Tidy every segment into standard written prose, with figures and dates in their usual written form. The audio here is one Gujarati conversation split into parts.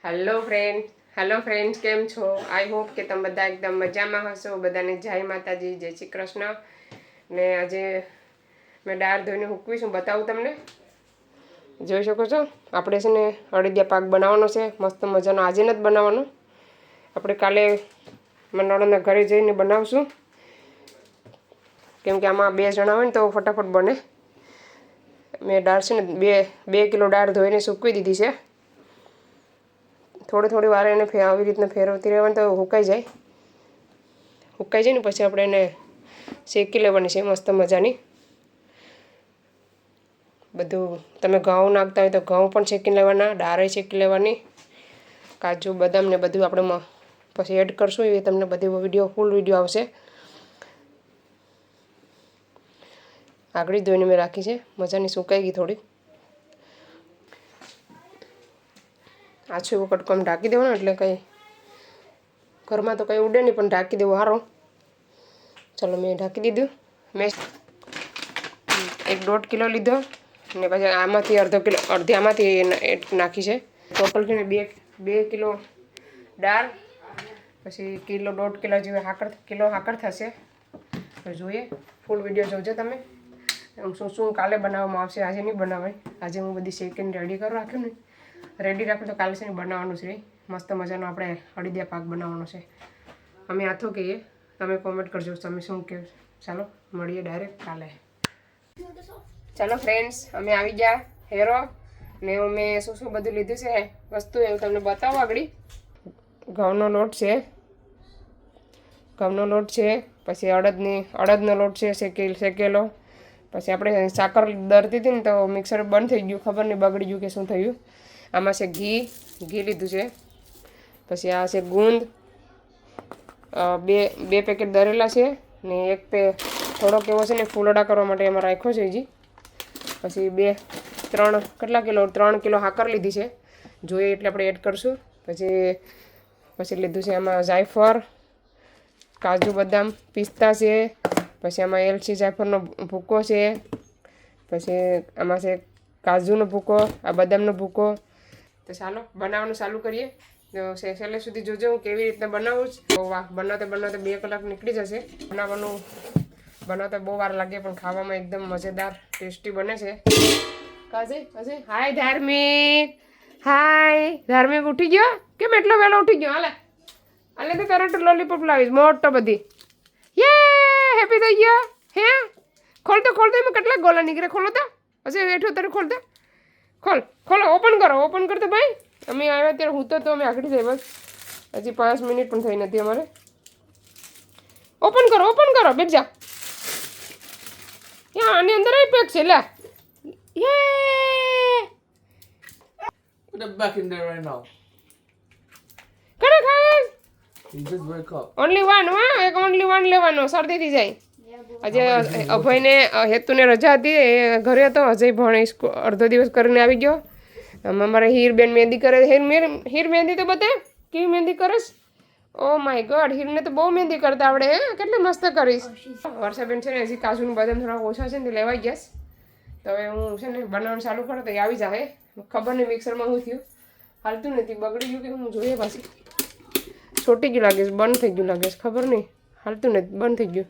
હેલો ફ્રેન્ડ્સ, કેમ છો? આઈ હોપ કે તમે બધા એકદમ મજામાં હશો. બધાને જય માતાજી, જય શ્રી કૃષ્ણ. ને આજે મેં દાળ ધોઈને હૂકવીશું, બતાવું તમને. જોઈ શકો છો, આપણે છે ને અળદિયા પાક બનાવવાનો છે મસ્ત મજાનો. આજે નથી બનાવવાનો, આપણે કાલે નણંદના ઘરે જઈને બનાવશું, કેમ કે આમાં 2 જણા હોય ને તો ફટાફટ બને. મેં દાળ છે ને 2 કિલો દાળ ધોઈને સૂકવી દીધી છે. થોડી વાર એને આવી રીતના ફેરવતી રહેવાની તો હુકાઈ જાય ને પછી આપણે એને શેકી લેવાની છે મસ્ત મજાની. બધું તમે ઘઉં નાખતા હોય તો ઘઉં પણ શેકી લેવાના, દાળ શેકી લેવાની, કાજુ બદામ ને બધું આપણે પછી એડ કરશું. એ તમને બધી ફૂલ વિડીયો આવશે. આગળ ધોઈને મેં રાખી છે, મજાની સુકાઈ ગઈ થોડી. આછું એવું કટકામ ઢાંકી દેવાનું, એટલે કંઈ ઘરમાં તો કંઈ ઉડે નહીં, પણ ઢાંકી દેવું સારું. ચાલો, મેં ઢાંકી દીધું. મેં 1.5 કિલો લીધો ને પછી આમાંથી અડધી આમાંથી નાખી છે. ટોટલ છે ને 2 કિલો દાળ, પછી 1.5 કિલો જેવી હાકર થશે. તો જોઈએ, ફૂલ વિડીયો જોજો તમે. શું કાલે બનાવવામાં આવશે, આજે નહીં બનાવાય. આજે હું બધી શેકીને રેડી રાખું તો કાલે છે ને બનાવવાનું છે મસ્ત મજાનો. આપણે અળદિયા પાક બનાવવાનો છે. અમે આથો કહીએ, તમે કોમેન્ટ કરજો તમે શું કહો. ચાલો મળીએ ડાયરેક્ટ કાલે. ચાલો ફ્રેન્ડ્સ, અમે આવી ગયા હેરો ને મેં શું બધું લીધું છે વસ્તુ એવું તમને બતાવો. આગળ ઘઉંનો લોટ છે, પછી અડદનો લોટ છે શેકેલો. પછી આપણે સાકર દરતી હતી ને તો મિક્સર બંધ થઈ ગયું, ખબર નહીં બગડી ગયું કે શું થયું. આમાં છે ઘી લીધું છે. પછી આ છે ગુંદ, બે પેકેટ દરેલા છે ને એક થોડોક એવો છે ને ફૂલડા કરવા માટે એમાં રાખ્યો છે હજી. પછી 3 કિલો હાકર લીધી છે, જોઈએ એટલે આપણે એડ કરશું. પછી લીધું છે આમાં જાયફળ, કાજુ બદામ પિસ્તા છે, પછી આમાં એલચી જાયફળનો ભૂકો છે, પછી આમાં છે કાજુનો ભૂકો, આ બદામનો ભૂકો. તો ચાલો બનાવવાનું ચાલુ કરીએ. તો છેલ્લે સુધી જોજો હું કેવી રીતના બનાવું છું. વાહ, બનાવતા 2 કલાક નીકળી જશે. બનાવતા બહુ વાર લાગે, પણ ખાવામાં એકદમ મજેદાર ટેસ્ટી બને છે. હાય ધાર્મિક ઉઠી ગયો? કેમ એટલો વહેલો ઉઠી ગયો? હાલે તો તરત લોલીપોપ લાવીશ મોટો બધી. હેપી થઈ ગયો હે? ખોલતો એમાં કેટલા ગોલા નીકળે. ખોલો તો હજી હેઠું તારે ખોલતો. ખોલો, ઓપન કરો તો ભાઈ. અમે આવ્યા ત્યારે હું તો અમે આગળ થઈ, બસ હજી 5 મિનિટ પણ થઈ નથી અમારે. ઓપન કરો બેઠ જા. આની અંદર પેક છે. લે Put it back in there right now. કરે ખાવે? He just wake up. Only one લેવાનો, શરદી થઈ જાય. આજે અભયને હેતુને રજા હતી, એ ઘરે હતો. અજય ભણે અડધો દિવસ કરીને આવી ગયો. અમારે હીરબેન મહેંદી કરે. હીર મહેંદી તો બતાવે કેવી મહેંદી કરીશ. ઓ માય ગોડ, હીરને તો બહુ મહેંદી કરતા આવડે. કેટલી મસ્ત કરીશ. વર્ષાબેન છે ને હજી કાજુનું બદામ થોડા ઓછા છે ને તે લેવાઈ ગયા. તો હવે હું છે ને બનાવવાનું ચાલુ કરું તો એ આવી જાય. ખબર નહીં મિક્સરમાં શું થયું, હાલતું નથી, બગડી ગયું કે હું જોઈએ. પાછી છોટી ગયું લાગે છે, બંધ થઈ ગયું લાગે છે, ખબર નહીં, હાલતું નથી, બંધ થઈ ગયું.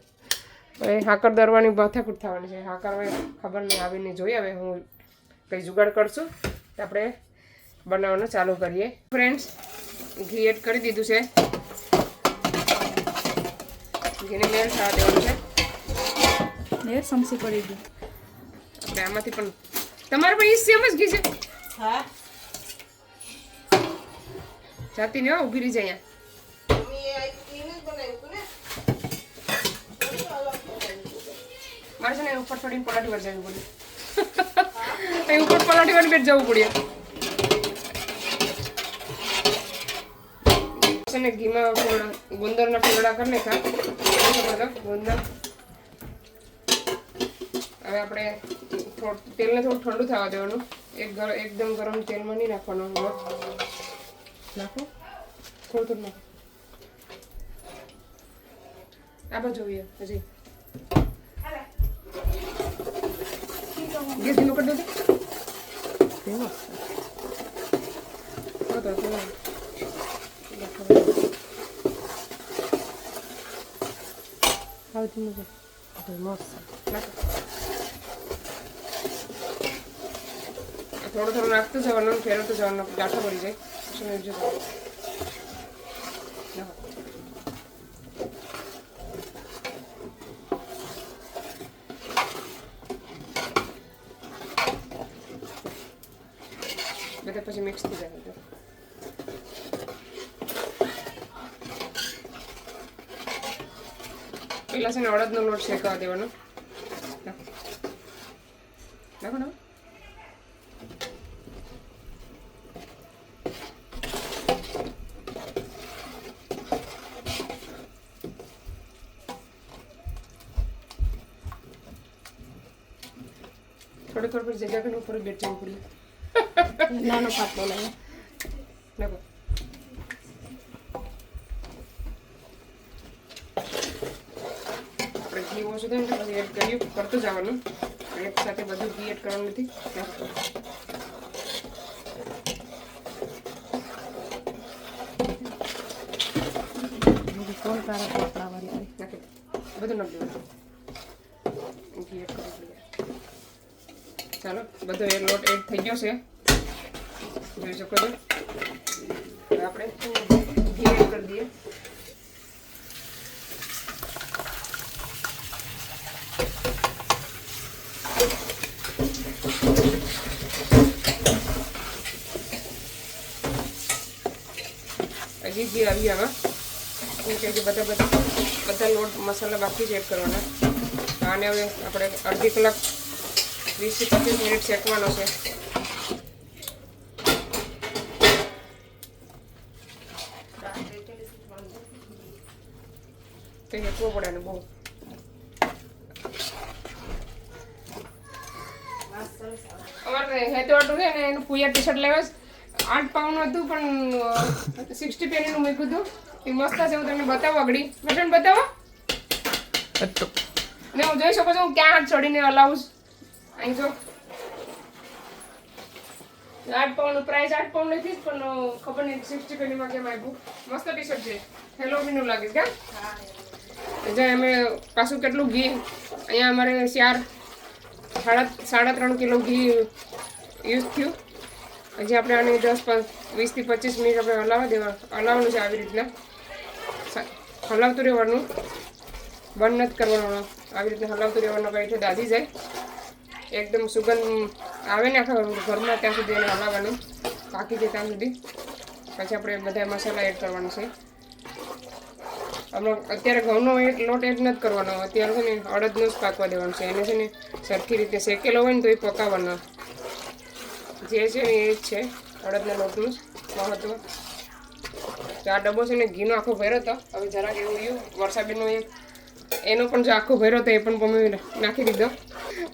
હવે હાકર દરવાની માથાકૂટ થવાની છે. હાકર હવે ખબર નહીં આવીને જોઈએ. હવે હું કંઈ જુગાડ કરશું તો આપણે બનાવવાનું ચાલુ કરીએ. ફ્રેન્ડ્સ, ઘી એડ કરી દીધું છે. ઘીને મેલ થવા દેવાનું છે. સમસી પડી ગઈ. આપણે આમાંથી પણ તમારે પણ સેમ જ ઘી છે. હા, જાતી ને ઊભી રહી જાય. મારે છે ને ઉપર થોડી પલાટી વાર જવું પડે. અહીં ઉપર પલાટી વાર બેઠ જવું પડે છે ને. ઘીમાં ગુંદરના ફૂલડા કરી નાખા. ગુંદર હવે આપણે તેલને થોડું ઠંડુ થવા દેવાનું. એકદમ ગરમ તેલમાં નહીં નાખવાનું. નાખો થોડું નાખો. આ બાજુ જોઈએ હજી. ગેસ ધીમો કરી દો. નાખો થોડું આવતી મજા મસ્ત નાખો થોડું થોડું નાખતું જવાનું ફેરવતું જવાનું ગાંઠો પડી જાય શું જો બધા પછી મિક્સ થઈ જાય પેલા છે ને અડદનો લોટ શેકવા દેવાનો નાખો ને થોડું થોડું જગ્યા કરીને ઉપર બેઠ જવું પડ્યું નાનો પાટલો લાવ્યો નાખો આપણે ઘી ઓછું થાય ને પછી એડ કર્યું કરતું જવાનું એક સાથે બધું ઘી એડ કરવાનું નથી કોણ તારા કપડા વાળી નાખી બધું નાખી દેવાનું ઘી એડ કરવું પડે ચાલો બધો એ લોટ એડ થઈ ગયો છે જોઈ શકો છો હવે આપણે ઘી એડ કરી દઈએ હજી ઘી આવી આમાં કેમ કે બધા લોટ મસાલા બાકી જ એડ કરવાના આને હવે આપણે અડધી કલાક 20 થી 25 મિનિટ શેકવાનો છે તો શેકવો પડે ને બહુ અમારે હેતવાટું છે ને એનું પૂયા ટી શર્ટ લેવા 8 પાઉન્ડ હતું પણ 60 પેનીનું મૂક્યું હતું એ મસ્ત છે હું તમને બતાવું આગળ બટન બતાવો ને હું જોઈ શકો છો હું ક્યાં હાથ ચડીને હલાવું અહીં જો 8 પાઉન્ડ પ્રાઇસ 8 પાઉન્ડ નથી પણ ખબર નહીં 60 પેનીમાં કેમ આવ્યું મસ્ત ટી શર્ટ છે હેલોવીનનું લાગે છે જો અમે પાછું કેટલું ઘી અહીંયા અમારે 3.5 કિલો ઘી યુઝ થયું હજી આપણે આને 20 થી 25 મિનિટ આપણે હલાવવાનું છે આવી રીતના હલાવતું રહેવાનું બંધ નથી કરવાનું આવી રીતના હલાવતું રહેવાનું કંઈ દાદી જાય એકદમ સુગંધ આવે ને આખા ઘરમાં ત્યાં સુધી એને હલાવવાનું પાકી જાય ત્યાં સુધી પછી આપણે બધા મસાલા એડ કરવાનો છે હમણાં અત્યારે ઘઉંનો લોટ એડ નથી કરવાનો અત્યારે છે ને અડદનો જ પાકવા દેવાનું છે એને છે ને સરખી રીતે શેકેલો હોય ને તો એ પકાવવાનો જે છે ને એ જ છે અડદના લોટનું મહત્વ તો આ ડબ્બો છે ને ઘીનો આખો ભર્યો હતો હવે જરાક એવું રહ્યું વર્ષાબેનનો એનો પણ જો આખો ભર્યો હતો એ પણ મમ્મી નાખી દીધો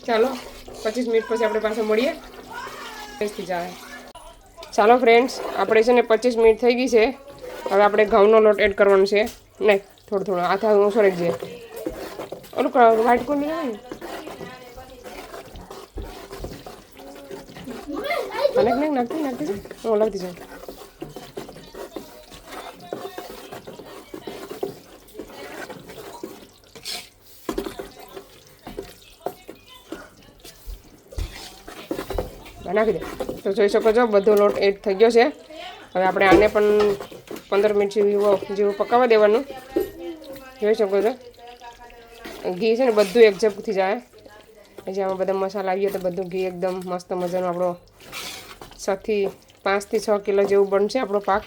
ચાલો 25 મિનિટ પછી આપણે પાછા મળીએ ટેસ્ટી જાય ચાલો ફ્રેન્ડ્સ આપણે છે ને 25 મિનિટ થઈ ગઈ છે હવે આપણે ઘઉંનો લોટ એડ કરવાનો છે નહીં થોડું હાથ સોરેક જાય ઓલું વ્હાઈટ કોણ નહીં આવે ને નાખતી હું હલાવતી જાઉં નાખી દે તો જોઈ શકો છો બધો લોટ એડ થઈ ગયો છે હવે આપણે આને પણ 15 મિનિટ જેવું પકાવવા દેવાનું જોઈ શકો છો ઘી છે ને બધું એક્ઝેક્ટ થઈ જાય પછી આમાં બધા મસાલા આવીએ તો બધું ઘી એકદમ મસ્ત મજાનો આપણો 5 થી 6 કિલો જેવું બનશે આપણો પાક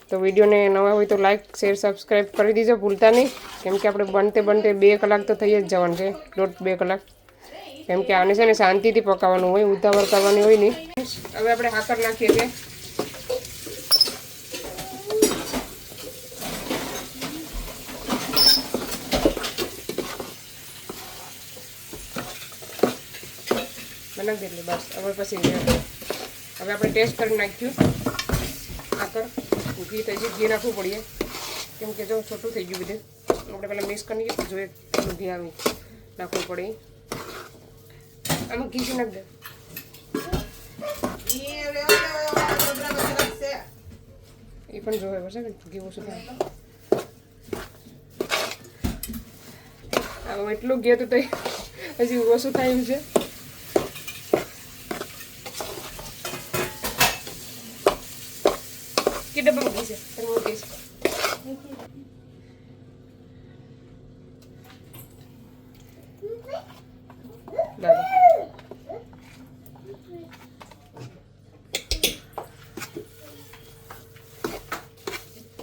તો વિડીયોને નવા હોય તો લાઈક શેર સબસ્ક્રાઈબ કરી દીજો ભૂલતા નહીં કેમ કે આપણે બનતે 2 કલાક તો થઈ જ જવાનું છે 1.5-2 કલાક કેમ કે આને છે ને શાંતિથી પકાવવાનું હોય ઉતાવળ કરવાની હોય નહીં હવે આપણે હાકર નાખીએ છીએ બનાવી દેલી બસ હવે પછી હવે આપણે ટેસ્ટ કરી નાખ્યું હાકર ઘી થઈ ગયું ઘી નાખવું પડીએ કેમ કે જો છોટું થઈ ગયું બધું આપણે પહેલાં મિક્સ કરી લઈએ જોઈએ એટલું ઘી આવી નાખવું પડે આમાં ઘી નાખ દે એ પણ જોવે પડશે કે કેવું શું થાય. હવે એટલું ગયું તો હજી ઓછું થાય એમ છે. કે ડબ્બા મૂકી છે તમે મૂકી છે દાદા.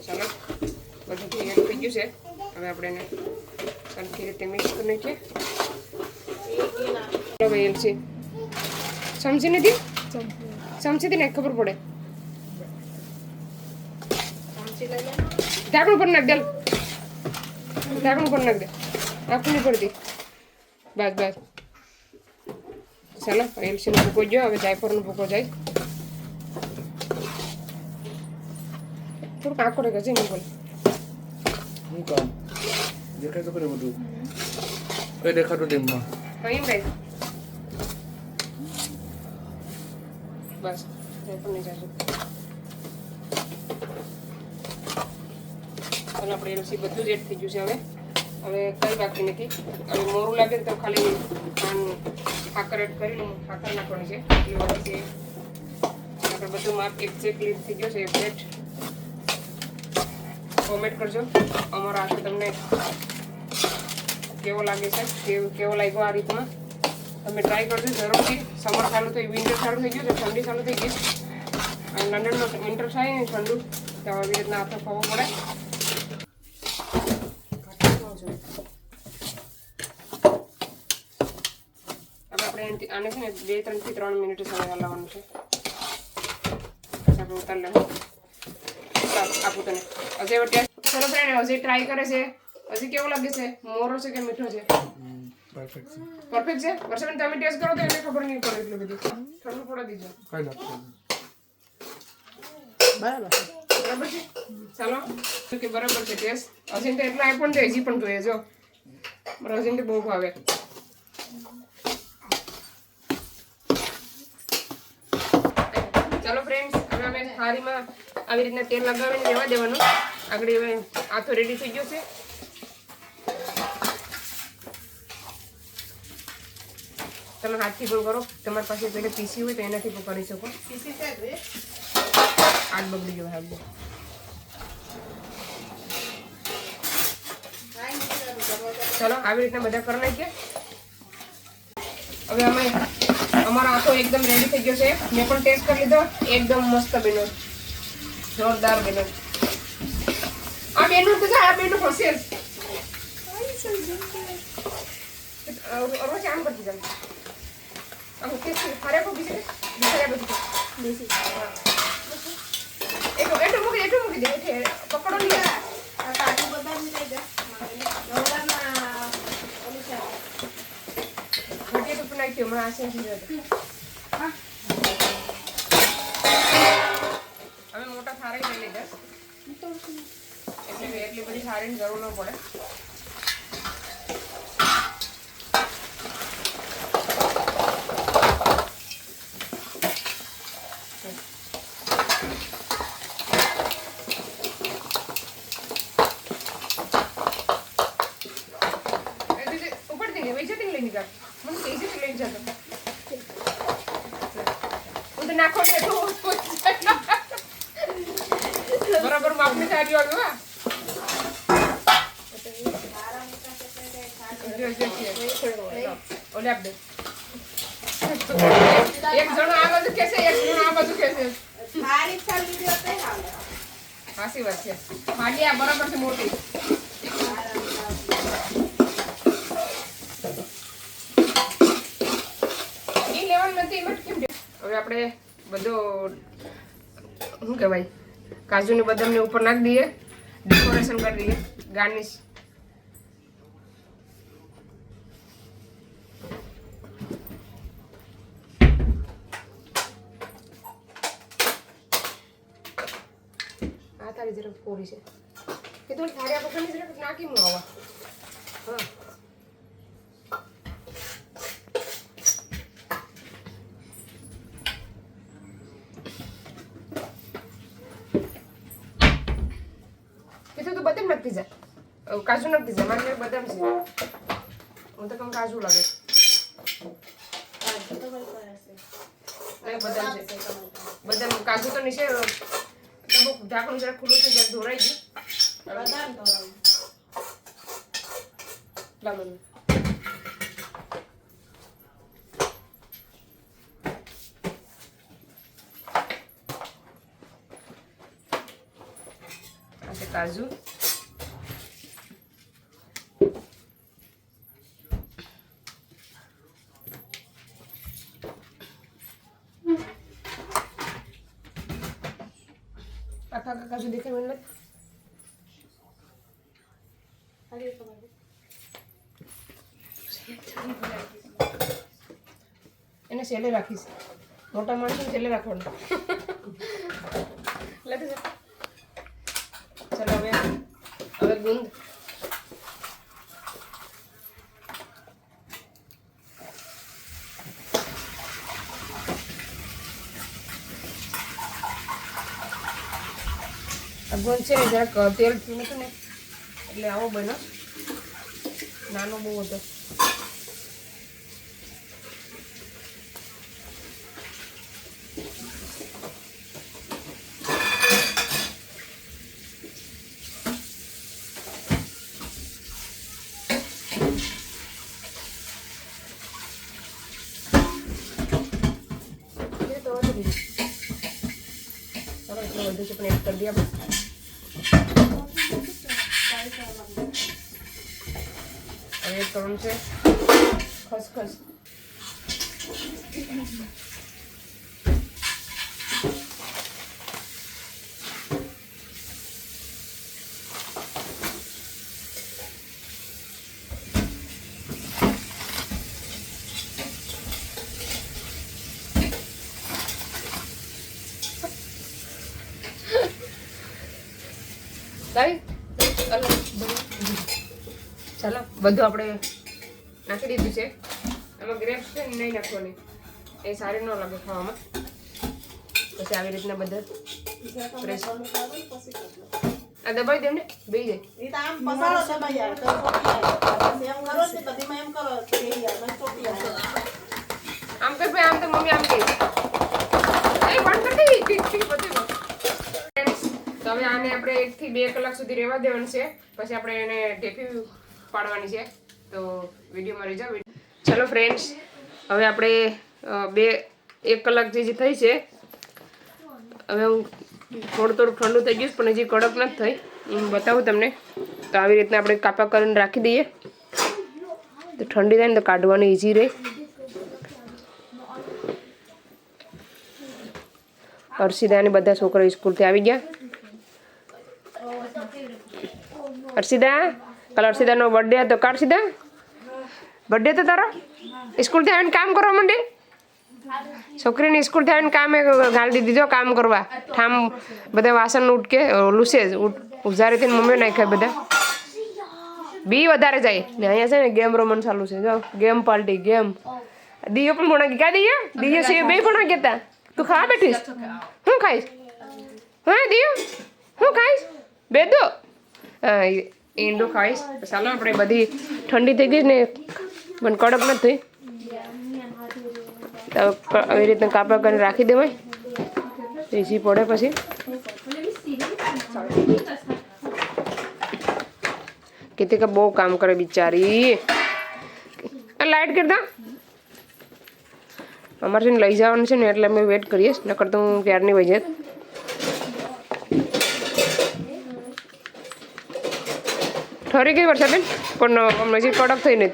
ચાલો બધું તૈયાર થઈ ગયું છે. હવે આપણે એને સરખી રીતે મિક્સ કરી નાખીએ. હવે એલચી ચમચી નથી, ચમચીથી ને ખબર પડે. ઢાંકણું પર નાખ દે, ઢાંકણું પર નાખ દે, આખું નહીં પડતી. બસ બસ ચાલો એલચીનો ભૂકો ગયો. હવે જાયફળનો ભૂકો જાય. થોડુંક આખો રેખા છે નહીં બોલે હું કામ દેખાય તો કરે બધું કઈ દેખાતું ટીમમાં એમ રાખ. બસ જાયફળ નહીં જાય. ચાલો આપણે એલચી બધું જ એડ થઈ ગયું છે. હવે કઈ બાકી નથી. હવે મોરું લાગે તો ખાલી સાકર એડ કરીને સાકર નાખવાની છે. એટલી બધી છે આપણે બધું માપ એક્ઝેક્ટલી થઈ ગયો છે. એ પ્લેટ કોમેન્ટ કરજો અમારો આશો તમને કેવો લાગે છે, કેવો લાગ્યો આ રીતમાં. તમે ટ્રાય કરજો જરૂરથી. સમર ચાલુ થઈ, વિન્ટર ચાલુ થઈ ગયું છે, ઠંડી ચાલુ થઈ ગઈ. અને લંડનમાં વિન્ટર થાય ને ઠંડુ તો આવી રીતના હાથો ખાવો પડે. આપણે આને છે ને 2-3 થી 3 મિનિટ સમય હલાવવાનું છે. પછી આપણે ઉતારી લેવું. આપું તને અજય ટેસ્ટ. ચલો ફ્રેન્ડ અજય ટ્રાય કરે છે. હજી કેવું લાગે છે? મોરો છે કે મીઠો છે? પરફેક્ટ છે. પરફેક્ટ છે. વર્ષાબેન તમે ટેસ્ટ કરો તો એને ખબર નહીં પડે એટલું બધું. ઠંડુ પડવા દીજો. કઈ લાગતું બરાબર બરાબર છે. ચાલો કે બરાબર છે ટેસ્ટ. અજય તો એટલા આપ્યો ને હજી પણ જોઈએ જો. મારા અજય બહુ ભાવે. ચાલો ફ્રેન્ડ્સ હવે અમે થાળીમાં આવી રીતના તેલ લગાવીને રહેવા દેવાનું. આગળ હવે આથો રેડી થઈ ગયો છે. તમે હાથથી પણ કરો. તમારી પાસે પહેલે પીસી હોય તો એનાથી પણ કરી શકો. આઠ બગડી ગયો હાથ. ચલો આવી રીતના બધા કરી નાખીએ. હવે અમે અમારો આખો એકદમ રેડી થઈ ગયો છે. મેં પણ ટેસ્ટ કરી લીધો. એકદમ મસ્ત બન્યો, જોરદાર બન્યો. આ બેનું તો આ બેનું પ્રોસેસ રોજ આમ કરતી જાય. આમ કે ખરે કો બીજે બીજે બધું એટલું મૂકી દે. પકડો નહીં. કાજુ બદામ લઈ દે નવડામાં ઓલી છે ઘટીએ તો નાખી હમણાં આશે હવે મોટા થાળી લઈ લીધા એટલે એટલી બધી થાળીની જરૂર ન પડે. બરાબર માપની થાળી વાળું હા. ઓલે આપ દે. એક જણો આ બાજુ કેસે, એક જણો આ બાજુ કેસે. થાળી ચાલી ગયો તો હાલે. હાસી વાત છે. થાળી આ બરાબર છે મોટી. એ લેવાનું નથી એમ જ કેમ. હવે આપણે બધો શું કહેવાય કાજુ ને બદામ ને ઉપર નાખી દઈએ. ડેકોરેશન કરી દઈએ. ગાર્નિશ આ તારી જરા કોરી છે કે તો થાળી પકડની જરા નાખી હું આવા હા. કેમ નથી જા કાજુ નથી જા મારે બદામ છે હું તો કમ કાજુ લાગે નહીં બદામ છે બદામ કાજુ તો નીચે ઢાંકણું જરા ખુલ્લું થઈ જાય ધોરાઈ ગયું બદામ ધોરાવું લાવો આ કાજુ આખા કાજુ દેખાય મને એને છેલ્લે રાખીશ મોટા માણસને છેલ્લે રાખવાનું લેતી જા ચાલો હવે ગુંદ આ ગુંદ છે ને જરાક તેલ થયું હતું ને એટલે આવો બન્યો નાનો બહુ હતો ચાલો એટલું બધું છે પણ એડ કરી દઈએ આપણે હવે એડ કરવાનું છે ખસખસ ચાલો બધું આપણે નાખી દીધું છે આમાં ગ્રેપ્સ છે ને નહીં નાખવાની એ સારી ન લાગે ખાવામાં પછી આવી રીતના બધા આ દબાવી દે ને બે જાય આમ કર ભાઈ આમ તો મમ્મી આમ કહી બંધ કરી દે બધું તો હવે આને આપણે 1 થી 2 કલાક સુધી રહેવા દેવાનું છે પછી આપણે એને ઢેફી પાડવાની છે તો વિડીયોમાં રહી જાવ ચલો ફ્રેન્ડ્સ હવે આપણે 1 કલાક જે થઈ છે હવે હું થોડું ઠંડુ થઈ ગયું પણ હજી કડક નથી થઈ હું બતાવું તમને તો આવી રીતના આપણે કાપા કરીને રાખી દઈએ તો ઠંડી થાય ને તો કાઢવાની ઇઝી રહે હર્ષિદા અને બધા છોકરા સ્કૂલથી આવી ગયા હર્ષિદા કાલ હર્ષિદાનો બર્થડે હતો કાઢ સીધા બર્થડે તો તારો સ્કૂલથી આવીને કામ કરવા માંડે છોકરીની સ્કૂલથી આવીને કામે ગાળી દીધો કામ કરવા ઠામ બધા વાસણ ઉઠકે લૂસે જ ઉજારીથી મમ્મી નાખ્યા બધા બી વધારે જાય ને અહીંયા છે ને ગેમ રમવાનું ચાલુ છે જો ગેમ પાર્ટી ગેમ દીયો પણ ભણા કા દીયો છે બે ભણા કેતા તું ખા બેઠીશ હું ખાઈશ હા દીયો હું ખાઈશ બે દો ઈંડું ખાઈશ ચાલો આપણે બધી ઠંડી થઈ ગઈ ને પણ કડક નથી તો આવી રીતના કાપા કરીને રાખી દેવાય એસી પડે પછી કેતી કે બહુ કામ કરે બિચારી લાઈટ કરતા અમારે છે ને લઈ જવાનું છે ને એટલે અમે વેટ કરીએ નકર તો હું ક્યારની વહી જાત ઠરી ગઈ વરસાદ પણ હજી કડક થઈ નથી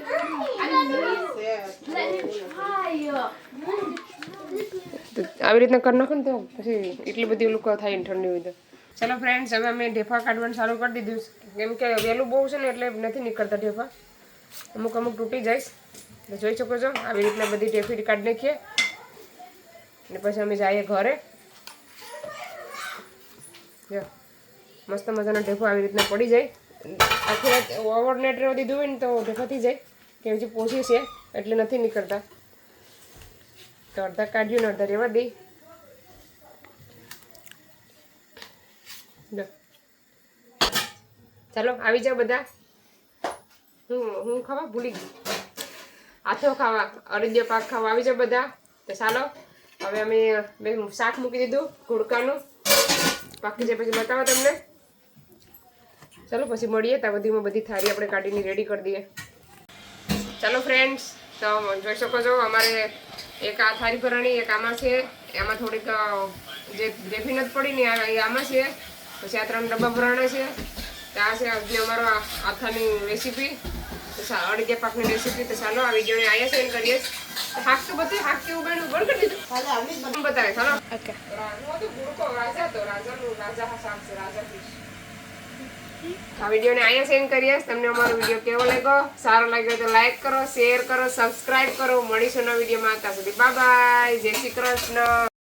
આવી રીતના કરી નાખો ને તો પછી એટલી બધી લોકો થાય ને ઠંડી હોય તો ચાલો ફ્રેન્ડ્સ હવે અમે ઢેફા કાઢવાનું ચાલુ કરી દીધું કેમ કે વહેલું બહુ છે ને એટલે નથી નીકળતા ઢેફા અમુક તૂટી જાય તો જોઈ શકો છો આવી રીતના બધી ઢેફી કાઢી નાખીએ ને પછી અમે જઈએ ઘરે જો મસ્ત મજાનો ઢેફો આવી રીતના પડી જાય આખી રાત ઓવરનાઇટ રહેવા દીધું હોય ને તો ઢેફા થઈ જાય કે હજી પહોંચી છે એટલે નથી નીકળતા તો અડધા કાઢ્યું ને અડધા રહેવા દઈ ચાલો આવી જાઓ બધા. હું ખાવા ભૂલી ગઈ. આથો ખાવા, અડદિયો પાક ખાવા આવી જાઓ બધા. તો ચાલો હવે અમે મેં શાક મૂકી દીધું ગુડકાનું. બાકી છે પછી બતાવો તમને. ચાલો પછી મળીએ. ત્યાં બધીમાં બધી થાળી આપણે કાઢીને રેડી કરી દઈએ. ચાલો ફ્રેન્ડ્સ, તો જોઈ શકો છો અમારે એક આ થાળી ભરાણી, એક આમાં છે. એમાં થોડીક જે ગ્રેવી નથી પડી ને એ આમાં છે. પછી આ 3 ડબ્બા ભરાણા છે. ત્યાં છે આજની અમારો આથાની રેસીપી, અડદિયા પાકની રેસીપી. તો ચાલો આ વિડીયોને અહીંયા સેન્ડ કરીએ. હાક તો બતાવે, હાક કેવું બન્યું બંધ કરી દીધું. બતાવે ચાલો. ઓકે. ગુડકો રાજા તો રાજાનું રાજા શાક છે, રાજા ફિશ. આ વિડીયોને અહીંયા સેન્ડ કરીએ. તમને અમારો વિડીયો કેવો લાગ્યો? સારો લાગ્યો તો લાઈક કરો, શેર કરો, સબસ્ક્રાઇબ કરો. મળીશું નવા વિડીયોમાં. ત્યાં સુધી બાય બાય. જય શ્રી કૃષ્ણ.